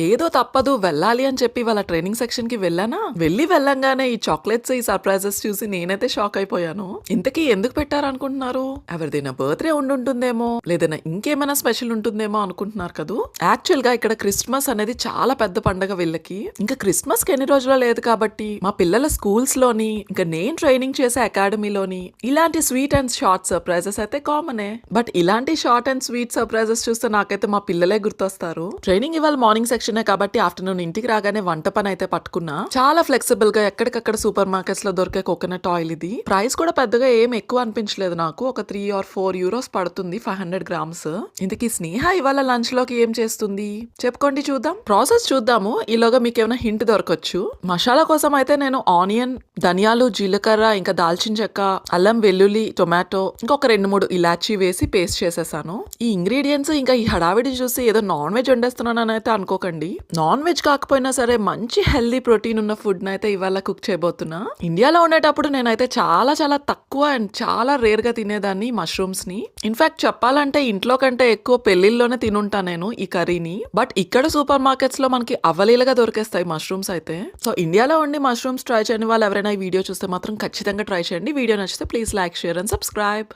ఏదో తప్పదు వెళ్ళాలి అని చెప్పి వాళ్ళ ట్రైనింగ్ సెక్షన్ కి వెళ్ళంగానే ఈ చాక్లెట్స్ ఈ సర్ప్రైజెస్ చూసి నేనైతే షాక్ అయిపోయాను. ఇంతకీ ఎందుకు పెట్టారనుకుంటున్నారు? ఎవరిదైనా బర్త్డే ఉంటుందేమో లేదైనా ఇంకేమైనా స్పెషల్ ఉంటుందేమో అనుకుంటున్నారు కదా. యాక్చువల్ గా ఇక్కడ క్రిస్మస్ అనేది చాలా పెద్ద పండగ వీళ్ళకి. ఇంకా క్రిస్మస్ కి ఎన్ని రోజులు లేదు కాబట్టి మా పిల్లల స్కూల్స్ లోని ఇంకా నేను ట్రైనింగ్ చేసే అకాడమీలోని ఇలాంటి స్వీట్ అండ్ షార్ట్ సర్ప్రైజెస్ అయితే కామనే. బట్ ఇలాంటి షార్ట్ అండ్ స్వీట్ సర్ప్రైజెస్ చూస్తే నాకైతే మా పిల్లలే గుర్తొస్తారు. ట్రైనింగ్ ఇవాళ మార్నింగ్ సెక్షన్ కాబట్టి ఆఫ్టర్నూన్ ఇంటికి రాగానే వంట పని అయితే పట్టుకున్నా. చాలా ఫ్లెక్సిబుల్ గా ఎక్కడికక్కడ సూపర్ మార్కెట్స్ లో దొరికే కోకోనట్ ఆయిల్ ఇది. ప్రైస్ కూడా పెద్దగా ఏం ఎక్కువ అనిపించలేదు నాకు. ఒక 3 or 4 euros పడుతుంది 500 grams. ఇంతకీ స్నేహ ఇవాళ లంచ్ లోకి ఏం చేస్తుంది చెప్పుకోండి చూద్దాం. ప్రాసెస్ చూద్దాము. ఈలోగా మీకు ఏమైనా హింట్ దొరకచ్చు. మసాలా కోసం అయితే నేను ఆనియన్, ధనియాలు, జీలకర్ర, ఇంకా దాల్చిన చెక్క, అల్లం, వెల్లుల్లి, టొమాటో, ఇంకొక 2-3 ఇలాచీ వేసి పేస్ట్ చేసేసాను. ఈ ఇంగ్రీడియంట్స్ ఇంకా ఈ హడావిడి చూసి ఏదో నాన్ వెజ్ వండేస్తున్నానని అయితే అనుకోకండి. నాన్ వెజ్ కాకపోయినా సరే మంచి హెల్దీ ప్రోటీన్ ఉన్న ఫుడ్ నైతే ఇవాళ కుక్ చేయబోతున్నా. ఇండియాలో ఉండేటప్పుడు నేనైతే చాలా చాలా తక్కువ అండ్ చాలా రేర్ గా తినేదాన్ని మష్రూమ్స్ ని. ఇన్ఫాక్ట్ చెప్పాలంటే ఇంట్లో కంటే ఎక్కువ పెళ్లిల్లోనే తినుంటా నేను ఈ కర్రీని. బట్ ఇక్కడ సూపర్ మార్కెట్స్ లో మనకి అవలీలగా దొరికేస్తాయి మష్రూమ్స్ అయితే. సో ఇండియాలో ఉండి మష్రూమ్స్ ట్రై చేయని వాళ్ళు ఎవరైనా ఈ వీడియో చూస్తే మాత్రం ఖచ్చితంగా ట్రై చేయండి. వీడియో నచ్చితే please like, share and subscribe.